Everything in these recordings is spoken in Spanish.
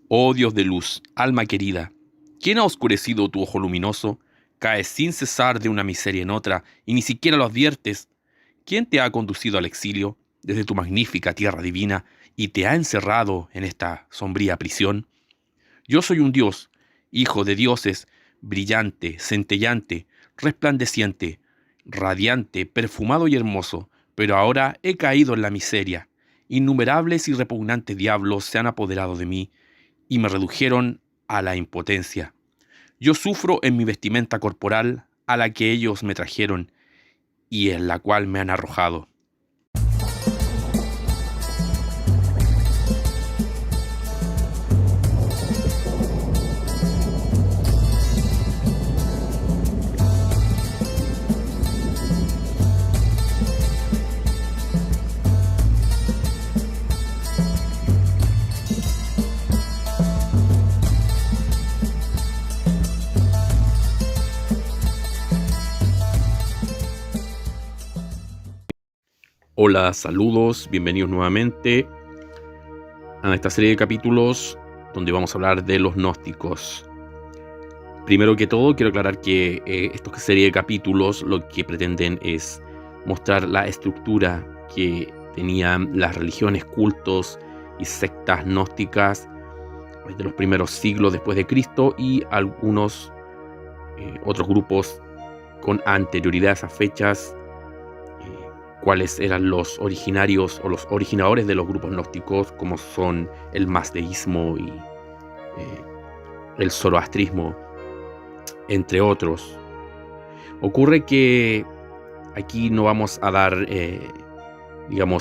Oh Dios de luz, alma querida, ¿quién ha oscurecido tu ojo luminoso? Caes sin cesar de una miseria en otra y ni siquiera lo adviertes. ¿Quién te ha conducido al exilio desde tu magnífica tierra divina y te ha encerrado en esta sombría prisión? Yo soy un Dios, hijo de dioses, brillante, centellante, resplandeciente, radiante, perfumado y hermoso, pero ahora he caído en la miseria. Innumerables y repugnantes diablos se han apoderado de mí y me redujeron a la impotencia. Yo sufro en mi vestimenta corporal a la que ellos me trajeron y en la cual me han arrojado. Hola, saludos, bienvenidos nuevamente a esta serie de capítulos donde vamos a hablar de los gnósticos. Primero que todo, quiero aclarar que esta serie de capítulos lo que pretenden es mostrar la estructura que tenían las religiones, cultos y sectas gnósticas de los primeros siglos después de Cristo y algunos otros grupos con anterioridad a esas fechas, cuáles eran los originarios o los originadores de los grupos gnósticos, como son el mazdeísmo y el zoroastrismo, entre otros. Ocurre que aquí no vamos a dar,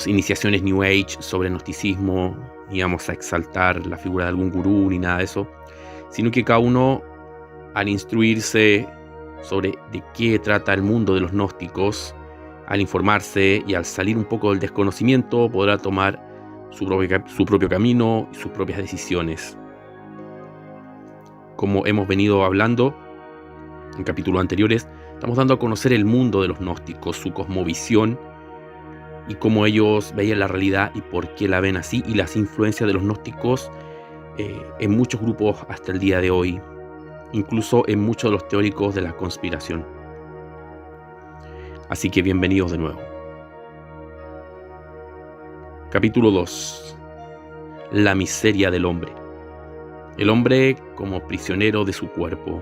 iniciaciones New Age sobre gnosticismo, ni vamos a exaltar la figura de algún gurú, ni nada de eso, sino que cada uno, al instruirse sobre de qué trata el mundo de los gnósticos, al informarse y al salir un poco del desconocimiento, podrá tomar su propio camino y sus propias decisiones. Como hemos venido hablando en capítulos anteriores, estamos dando a conocer el mundo de los gnósticos, su cosmovisión y cómo ellos veían la realidad y por qué la ven así, y las influencias de los gnósticos en muchos grupos hasta el día de hoy, incluso en muchos de los teóricos de la conspiración. Así que bienvenidos de nuevo. Capítulo 2. La miseria del hombre. El hombre como prisionero de su cuerpo.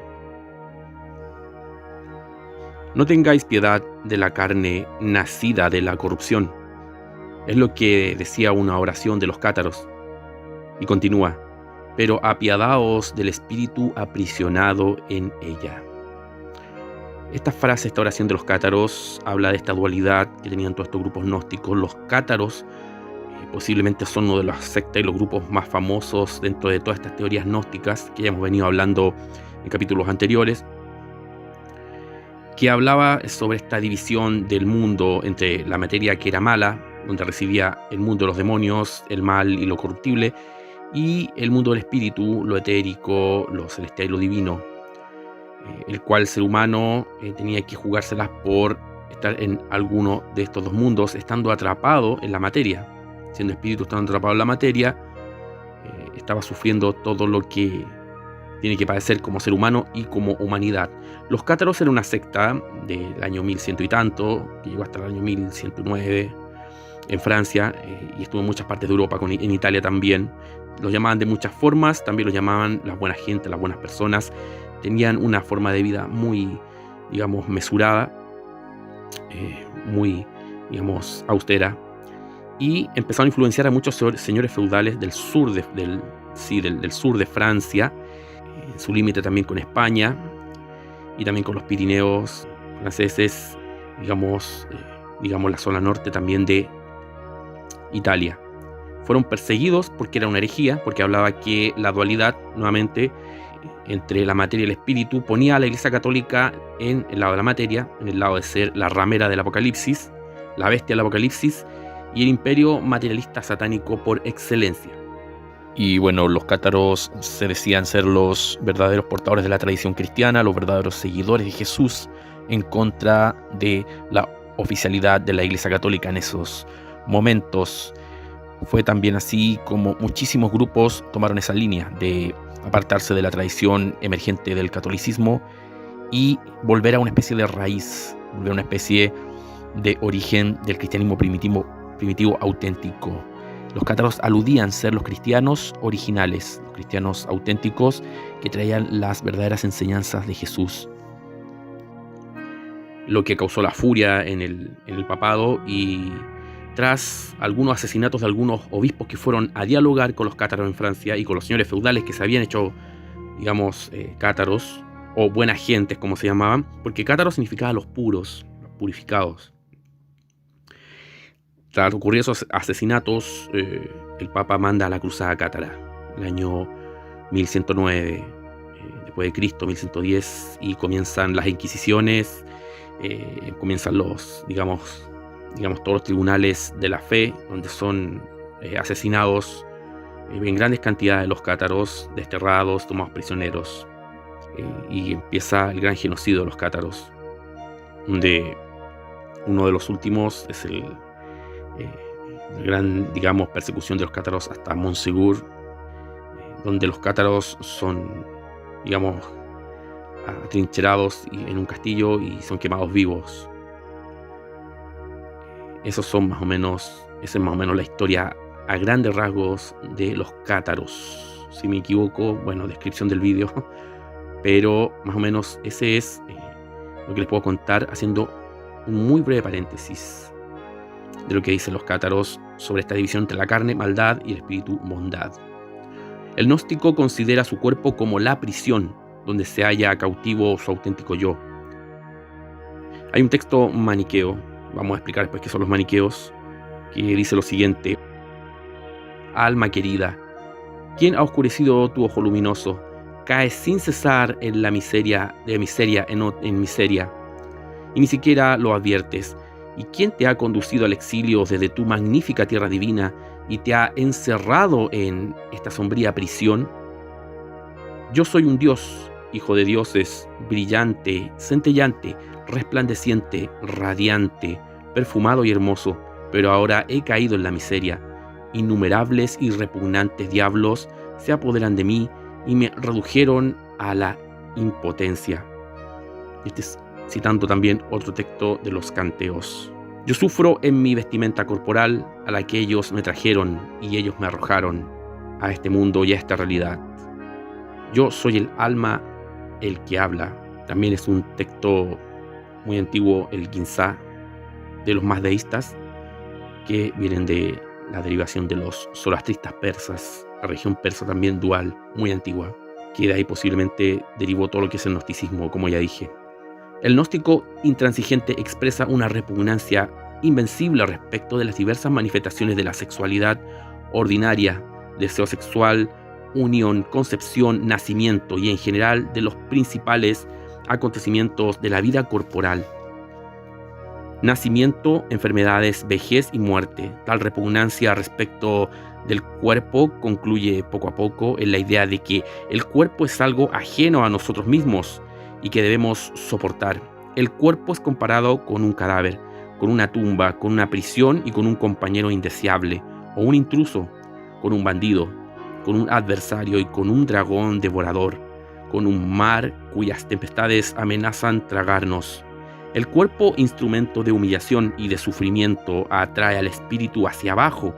No tengáis piedad de la carne nacida de la corrupción. Es lo que decía una oración de los cátaros. Y continúa: pero apiadaos del espíritu aprisionado en ella. Esta frase, esta oración de los cátaros, habla de esta dualidad que tenían todos estos grupos gnósticos. Los cátaros posiblemente son uno de las sectas y los grupos más famosos dentro de todas estas teorías gnósticas que ya hemos venido hablando en capítulos anteriores, que hablaba sobre esta división del mundo entre la materia, que era mala, donde recibía el mundo de los demonios, el mal y lo corruptible, y el mundo del espíritu, lo etérico, lo celestial y lo divino, el cual el ser humano tenía que jugárselas por estar en alguno de estos dos mundos, estando atrapado en la materia. Siendo espíritu, estando atrapado en la materia, estaba sufriendo todo lo que tiene que padecer como ser humano y como humanidad. Los cátaros eran una secta del año 1100 y tanto, que llegó hasta el año 1109 en Francia, y estuvo en muchas partes de Europa, en Italia también. Los llamaban de muchas formas, también los llamaban las buenas gente, las buenas personas. Tenían una forma de vida muy, mesurada, muy, austera, y empezaron a influenciar a muchos señores feudales del sur del sur de Francia, en su límite también con España y también con los Pirineos franceses, la zona norte también de Italia. Fueron perseguidos porque era una herejía, porque hablaba que la dualidad, nuevamente, entre la materia y el espíritu, ponía a la Iglesia Católica en el lado de la materia, en el lado de ser la ramera del Apocalipsis, la bestia del Apocalipsis, y el imperio materialista satánico por excelencia. Y bueno, los cátaros se decían ser los verdaderos portadores de la tradición cristiana, los verdaderos seguidores de Jesús, en contra de la oficialidad de la Iglesia Católica en esos momentos, Fue también así como muchísimos grupos tomaron esa línea de apartarse de la tradición emergente del catolicismo y volver a una especie de raíz, volver a una especie de origen del cristianismo primitivo auténtico. Los cátaros aludían ser los cristianos originales, los cristianos auténticos que traían las verdaderas enseñanzas de Jesús. Lo que causó la furia en el papado, y tras algunos asesinatos de algunos obispos que fueron a dialogar con los cátaros en Francia y con los señores feudales que se habían hecho, digamos, cátaros, o buenas gentes como se llamaban, porque cátaros significaba los puros, los purificados. Tras ocurrir esos asesinatos, el Papa manda a la cruzada cátara, el año 1109 después de Cristo, 1110, y comienzan las inquisiciones, comienzan los, digamos, todos los tribunales de la fe, donde son asesinados en grandes cantidades los cátaros, desterrados, tomados prisioneros, y empieza el gran genocidio de los cátaros, donde uno de los últimos es la gran, digamos, persecución de los cátaros hasta Montsegur, donde los cátaros son, digamos, atrincherados en un castillo y son quemados vivos. Esa es más o menos la historia a grandes rasgos de los cátaros. Si me equivoco, bueno, descripción del vídeo, pero más o menos ese es lo que les puedo contar, haciendo un muy breve paréntesis de lo que dicen los cátaros sobre esta división entre la carne, maldad, y el espíritu, bondad. El gnóstico considera su cuerpo como la prisión donde se halla cautivo su auténtico yo. Hay un texto maniqueo, vamos a explicar después qué son los maniqueos, que dice lo siguiente: alma querida, ¿quién ha oscurecido tu ojo luminoso? Caes sin cesar en la miseria, de miseria en miseria, y ni siquiera lo adviertes. ¿Y quién te ha conducido al exilio desde tu magnífica tierra divina y te ha encerrado en esta sombría prisión? Yo soy un Dios, hijo de dioses, brillante, centellante, resplandeciente, radiante, perfumado y hermoso, pero ahora he caído en la miseria. Innumerables y repugnantes diablos se apoderan de mí y me redujeron a la impotencia. Este es citando también otro texto de los Canteos. Yo sufro en mi vestimenta corporal a la que ellos me trajeron, y ellos me arrojaron a este mundo y a esta realidad. Yo soy el alma, el que habla. También es un texto muy antiguo, el Ginzá, de los más deístas, que vienen de la derivación de los zoroastristas persas, la región persa también dual, muy antigua, que de ahí posiblemente derivó todo lo que es el gnosticismo, como ya dije. El gnóstico intransigente expresa una repugnancia invencible respecto de las diversas manifestaciones de la sexualidad ordinaria, deseo sexual, unión, concepción, nacimiento y en general de los principales acontecimientos de la vida corporal. Nacimiento, enfermedades, vejez y muerte. Tal repugnancia respecto del cuerpo concluye poco a poco en la idea de que el cuerpo es algo ajeno a nosotros mismos y que debemos soportar. El cuerpo es comparado con un cadáver, con una tumba, con una prisión y con un compañero indeseable, o un intruso, con un bandido, con un adversario y con un dragón devorador, con un mar cuyas tempestades amenazan tragarnos. El cuerpo, instrumento de humillación y de sufrimiento, atrae al espíritu hacia abajo,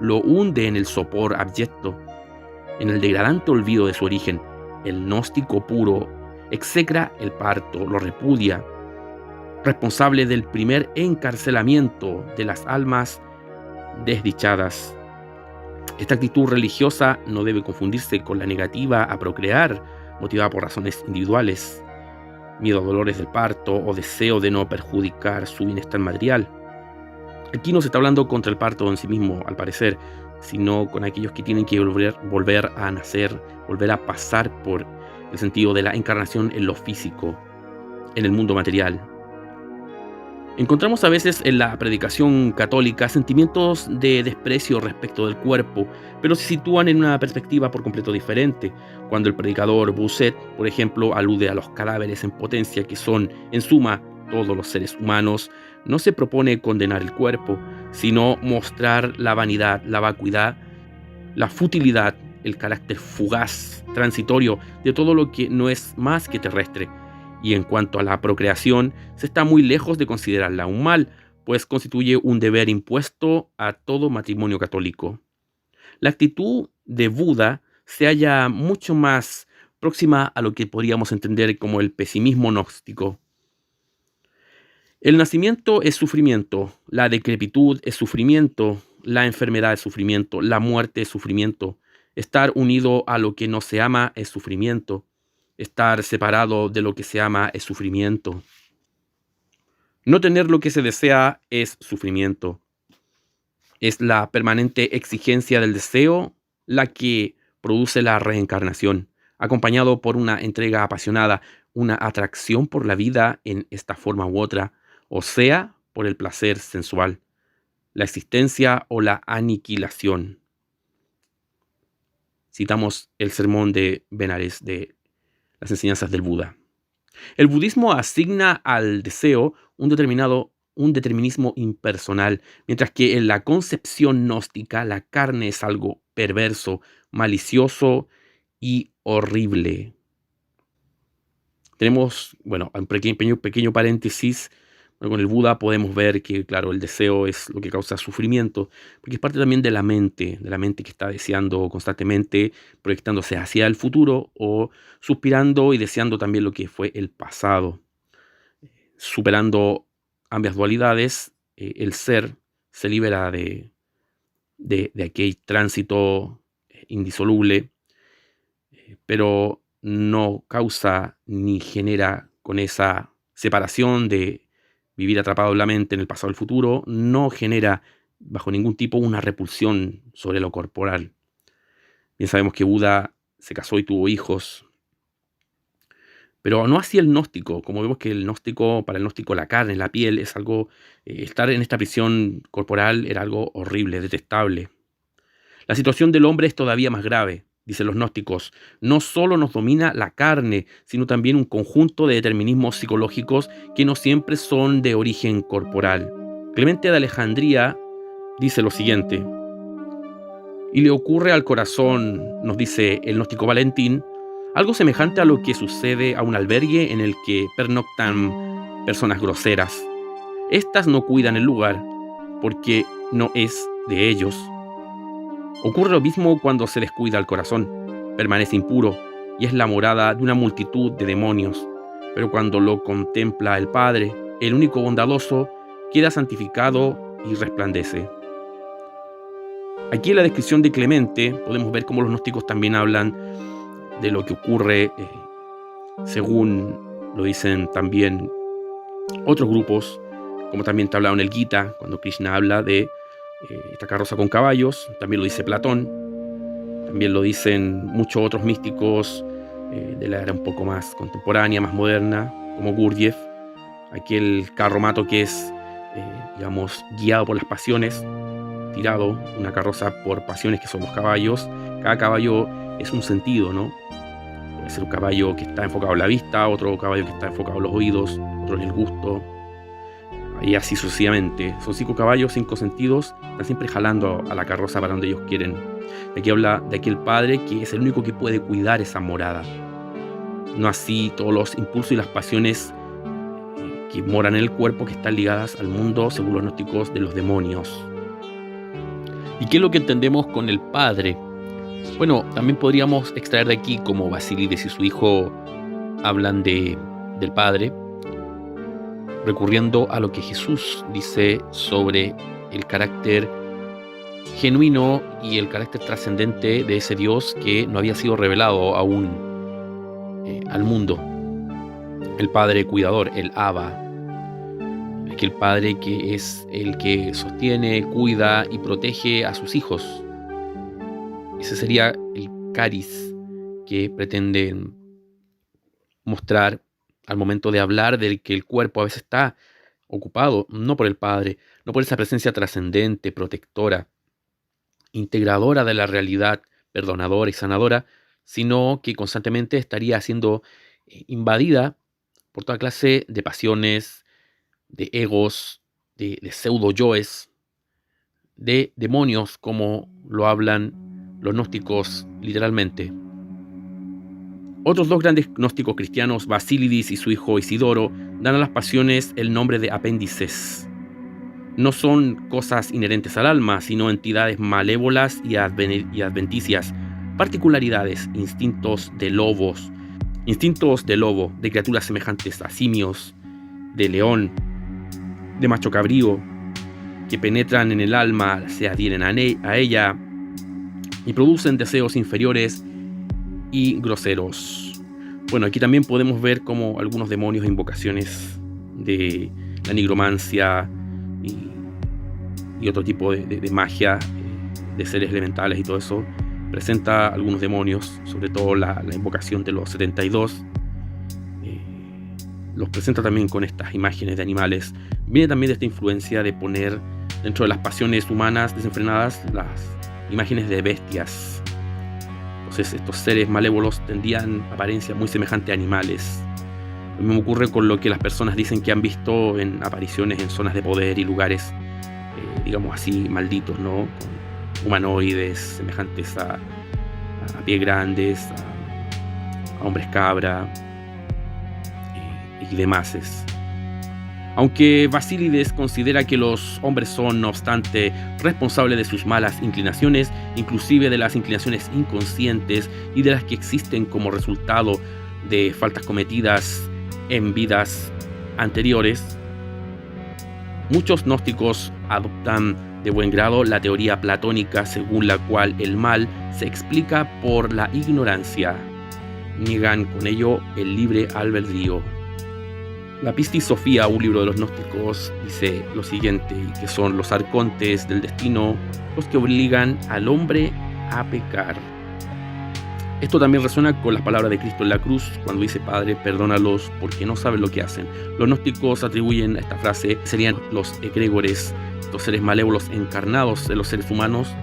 lo hunde en el sopor abyecto, en el degradante olvido de su origen. El gnóstico puro execra el parto, lo repudia, responsable del primer encarcelamiento de las almas desdichadas. Esta actitud religiosa no debe confundirse con la negativa a procrear, motivada por razones individuales, miedo a dolores del parto o deseo de no perjudicar su bienestar material. Aquí no se está hablando contra el parto en sí mismo, al parecer, sino con aquellos que tienen que volver a nacer, volver a pasar por el sentido de la encarnación en lo físico, en el mundo material. Encontramos a veces en la predicación católica sentimientos de desprecio respecto del cuerpo, pero se sitúan en una perspectiva por completo diferente. Cuando el predicador Bossuet, por ejemplo, alude a los cadáveres en potencia que son, en suma, todos los seres humanos, no se propone condenar el cuerpo, sino mostrar la vanidad, la vacuidad, la futilidad, el carácter fugaz, transitorio de todo lo que no es más que terrestre. Y en cuanto a la procreación, se está muy lejos de considerarla un mal, pues constituye un deber impuesto a todo matrimonio católico. La actitud de Buda se halla mucho más próxima a lo que podríamos entender como el pesimismo gnóstico. El nacimiento es sufrimiento, la decrepitud es sufrimiento, la enfermedad es sufrimiento, la muerte es sufrimiento, estar unido a lo que no se ama es sufrimiento, estar separado de lo que se ama es sufrimiento. No tener lo que se desea es sufrimiento. Es la permanente exigencia del deseo la que produce la reencarnación, acompañado por una entrega apasionada, una atracción por la vida en esta forma u otra, o sea, por el placer sensual, la existencia o la aniquilación. Citamos el sermón de Benares de las enseñanzas del Buda. El budismo asigna al deseo un determinismo impersonal, mientras que en la concepción gnóstica la carne es algo perverso, malicioso y horrible. Tenemos, un pequeño paréntesis. Con el Buda podemos ver que, claro, el deseo es lo que causa sufrimiento, porque es parte también de la mente que está deseando constantemente, proyectándose hacia el futuro o suspirando y deseando también lo que fue el pasado. Superando ambas dualidades, el ser se libera de aquel tránsito indisoluble, pero no causa ni genera con esa separación de vivir atrapado en la mente en el pasado y el futuro, no genera bajo ningún tipo una repulsión sobre lo corporal. Bien sabemos que Buda se casó y tuvo hijos, pero no así el gnóstico. Como vemos que para el gnóstico la carne, la piel es algo, estar en esta prisión corporal era algo horrible, detestable. La situación del hombre es todavía más grave, dicen los gnósticos. No solo nos domina la carne, sino también un conjunto de determinismos psicológicos que no siempre son de origen corporal. Clemente de Alejandría dice lo siguiente: y le ocurre al corazón, nos dice el gnóstico Valentín, algo semejante a lo que sucede a un albergue en el que pernoctan personas groseras. Estas no cuidan el lugar porque no es de ellos. Ocurre lo mismo cuando se descuida el corazón, permanece impuro y es la morada de una multitud de demonios, pero cuando lo contempla el Padre, el único bondadoso, queda santificado y resplandece. Aquí en la descripción de Clemente podemos ver cómo los gnósticos también hablan de lo que ocurre, según lo dicen también otros grupos, como también está hablado en el Gita, cuando Krishna habla de esta carroza con caballos. También lo dice Platón, también lo dicen muchos otros místicos de la era un poco más contemporánea, más moderna, como Gurdjieff, aquel carromato que es, guiado por las pasiones, tirado, una carroza por pasiones que son los caballos. Cada caballo es un sentido, ¿no? Puede ser un caballo que está enfocado en la vista, otro caballo que está enfocado en los oídos, otro en el gusto, y así sucesivamente. Son 5 caballos, 5 sentidos, están siempre jalando a la carroza para donde ellos quieren. Aquí habla de aquel padre que es el único que puede cuidar esa morada. No así todos los impulsos y las pasiones que moran en el cuerpo, que están ligadas al mundo, según los gnósticos, de los demonios. ¿Y qué es lo que entendemos con el Padre? Bueno, también podríamos extraer de aquí, como Basílides y su hijo hablan del Padre, recurriendo a lo que Jesús dice sobre el carácter genuino y el carácter trascendente de ese Dios que no había sido revelado aún al mundo. El Padre cuidador, el Abba, aquel Padre que es el que sostiene, cuida y protege a sus hijos. Ese sería el cariz que pretenden mostrar al momento de hablar del que el cuerpo a veces está ocupado, no por el Padre, no por esa presencia trascendente, protectora, integradora de la realidad, perdonadora y sanadora, sino que constantemente estaría siendo invadida por toda clase de pasiones, de egos, de pseudo-yoes, de demonios, como lo hablan los gnósticos literalmente. Otros dos grandes gnósticos cristianos, Basílides y su hijo Isidoro, dan a las pasiones el nombre de apéndices. No son cosas inherentes al alma, sino entidades malévolas y adventicias, particularidades, instintos de lobo, de criaturas semejantes a simios, de león, de macho cabrío, que penetran en el alma, se adhieren a ella y producen deseos inferiores y groseros. Bueno, aquí también podemos ver cómo algunos demonios e invocaciones de la nigromancia y otro tipo de magia, de seres elementales y todo eso, presenta algunos demonios, sobre todo la invocación de los 72. Los presenta también con estas imágenes de animales. Viene también de esta influencia de poner dentro de las pasiones humanas desenfrenadas las imágenes de bestias. Entonces estos seres malévolos tendrían apariencia muy semejante a animales. Lo mismo ocurre con lo que las personas dicen que han visto en apariciones en zonas de poder y lugares, digamos así, malditos, ¿no? Con humanoides semejantes a pies grandes, a hombres cabra y demás. Aunque Basílides considera que los hombres son, no obstante, responsables de sus malas inclinaciones, inclusive de las inclinaciones inconscientes y de las que existen como resultado de faltas cometidas en vidas anteriores, muchos gnósticos adoptan de buen grado la teoría platónica según la cual el mal se explica por la ignorancia. Niegan con ello el libre albedrío. La Pistis Sophia, un libro de los gnósticos, dice lo siguiente, que son los arcontes del destino los que obligan al hombre a pecar. Esto también resuena con las palabras de Cristo en la cruz, cuando dice: Padre, perdónalos porque no saben lo que hacen. Los gnósticos atribuyen a esta frase, serían los egregores, estos seres malévolos encarnados en los seres humanos,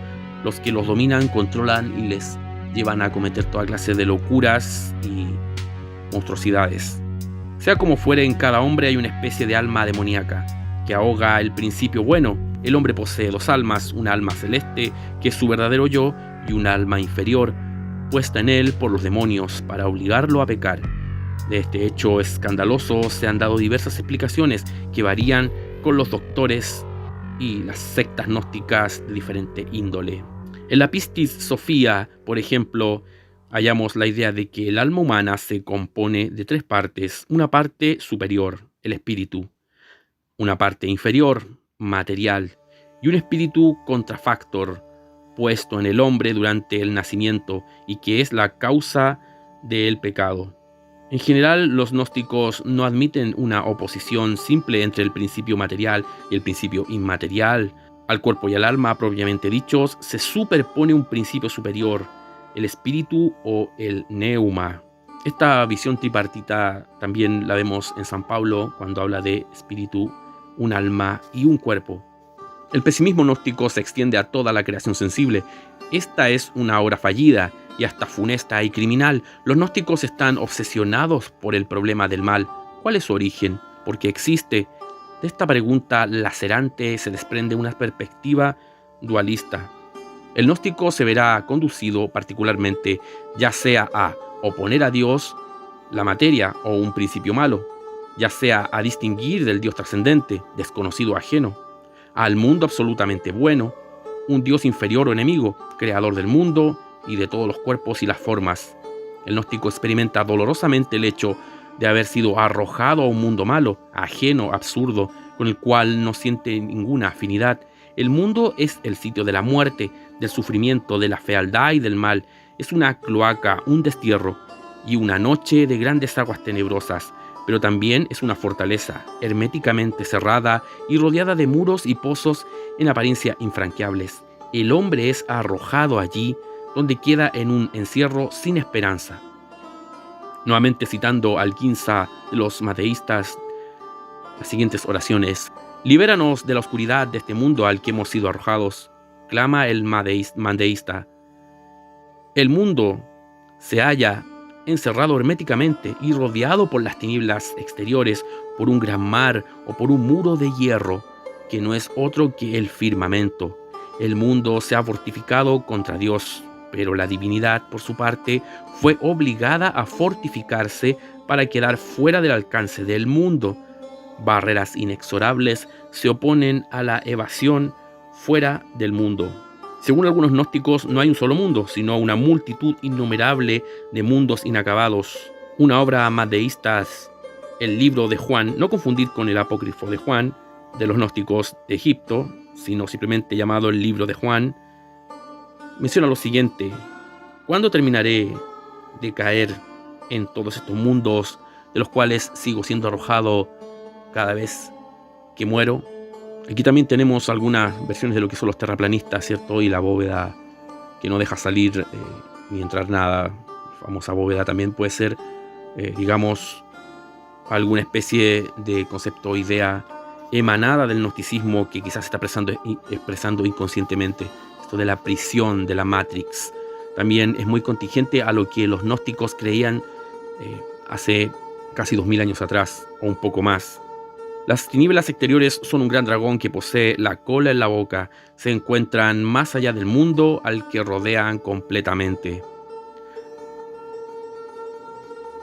los que los dominan, controlan y les llevan a cometer toda clase de locuras y monstruosidades. Sea como fuere, en cada hombre hay una especie de alma demoníaca que ahoga el principio bueno. El hombre posee dos almas, una alma celeste, que es su verdadero yo, y una alma inferior, puesta en él por los demonios para obligarlo a pecar. De este hecho escandaloso se han dado diversas explicaciones que varían con los doctores y las sectas gnósticas de diferente índole. En la Pistis Sophia, por ejemplo, hallamos la idea de que el alma humana se compone de tres partes: una parte superior, el espíritu; una parte inferior, material; y un espíritu contrafactor, puesto en el hombre durante el nacimiento y que es la causa del pecado. En general, los gnósticos no admiten una oposición simple entre el principio material y el principio inmaterial. Al cuerpo y al alma propiamente dichos se superpone un principio superior, el espíritu o el neuma. Esta visión tripartita también la vemos en San Pablo cuando habla de espíritu, un alma y un cuerpo. El pesimismo gnóstico se extiende a toda la creación sensible. Esta es una obra fallida y hasta funesta y criminal. Los gnósticos están obsesionados por el problema del mal. ¿Cuál es su origen? ¿Por qué existe? De esta pregunta lacerante se desprende una perspectiva dualista. El gnóstico se verá conducido particularmente ya sea a oponer a Dios la materia o un principio malo, ya sea a distinguir del Dios trascendente, desconocido, ajeno, al mundo absolutamente bueno, un Dios inferior o enemigo, creador del mundo y de todos los cuerpos y las formas. El gnóstico experimenta dolorosamente el hecho de haber sido arrojado a un mundo malo, ajeno, absurdo, con el cual no siente ninguna afinidad. El mundo es el sitio de la muerte, del sufrimiento, de la fealdad y del mal. Es una cloaca, un destierro y una noche de grandes aguas tenebrosas, pero también es una fortaleza herméticamente cerrada y rodeada de muros y pozos en apariencia infranqueables. El hombre es arrojado allí, donde queda en un encierro sin esperanza. Nuevamente citando al Quinza de los mateístas, las siguientes oraciones: libéranos de la oscuridad de este mundo al que hemos sido arrojados, clama el mandeísta. El mundo se halla encerrado herméticamente y rodeado por las tinieblas exteriores, por un gran mar o por un muro de hierro que no es otro que el firmamento. El mundo se ha fortificado contra Dios, pero la divinidad, por su parte, fue obligada a fortificarse para quedar fuera del alcance del mundo. Barreras inexorables se oponen a la evasión fuera del mundo. Según algunos gnósticos, no hay un solo mundo, sino una multitud innumerable de mundos inacabados. Una obra más deísta, el libro de Juan, no confundir con el apócrifo de Juan, de los gnósticos de Egipto, sino simplemente llamado el libro de Juan, menciona lo siguiente: ¿cuándo terminaré de caer en todos estos mundos de los cuales sigo siendo arrojado cada vez que muero? Aquí también tenemos algunas versiones de lo que son los terraplanistas, ¿cierto? Y la bóveda que no deja salir ni entrar nada. La famosa bóveda también puede ser, digamos, alguna especie de concepto o idea emanada del gnosticismo que quizás se está expresando inconscientemente. Esto de la prisión, de la Matrix, también es muy contingente a lo que los gnósticos creían hace casi 2000 años atrás, o un poco más. Las tinieblas exteriores son un gran dragón que posee la cola en la boca. Se encuentran más allá del mundo al que rodean completamente.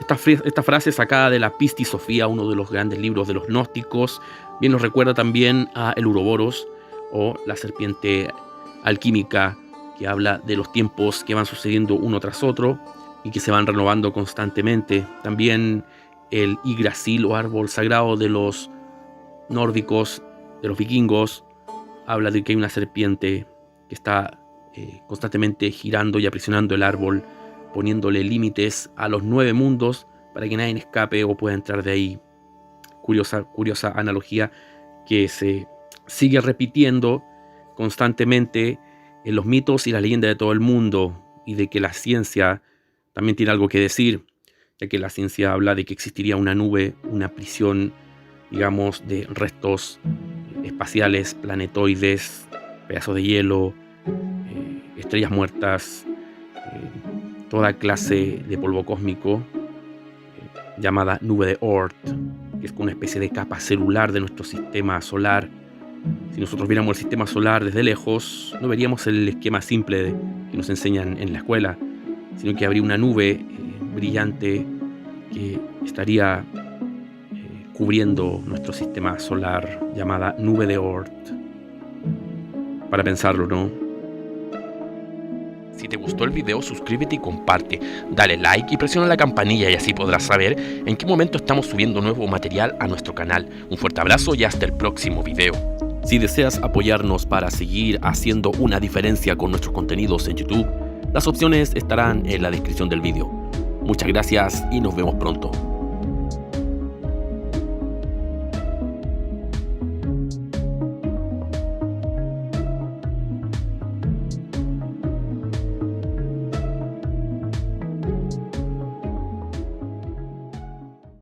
Esta frase sacada de la Pistis Sophia, uno de los grandes libros de los gnósticos, bien nos recuerda también a el Uroboros, o la serpiente alquímica, que habla de los tiempos que van sucediendo uno tras otro y que se van renovando constantemente. También el Yggdrasil, o árbol sagrado de los nórdicos, de los vikingos, habla de que hay una serpiente que está constantemente girando y aprisionando el árbol, poniéndole límites a los 9 mundos para que nadie escape o pueda entrar de ahí. Curiosa analogía que se sigue repitiendo constantemente en los mitos y las leyendas de todo el mundo, y de que la ciencia también tiene algo que decir, ya que la ciencia habla de que existiría una nube, una prisión, digamos, de restos espaciales, planetoides, pedazos de hielo, estrellas muertas, toda clase de polvo cósmico, llamada nube de Oort, que es una especie de capa celular de nuestro sistema solar. Si nosotros viéramos el sistema solar desde lejos, no veríamos el esquema simple que nos enseñan en la escuela, sino que habría una nube brillante que estaría cubriendo nuestro sistema solar, llamada nube de Oort. Para pensarlo, ¿no? Si te gustó el video, suscríbete y comparte, dale like y presiona la campanilla, y así podrás saber en qué momento estamos subiendo nuevo material a nuestro canal. Un fuerte abrazo y hasta el próximo video. Si deseas apoyarnos para seguir haciendo una diferencia con nuestros contenidos en YouTube, las opciones estarán en la descripción del video. Muchas gracias y nos vemos pronto.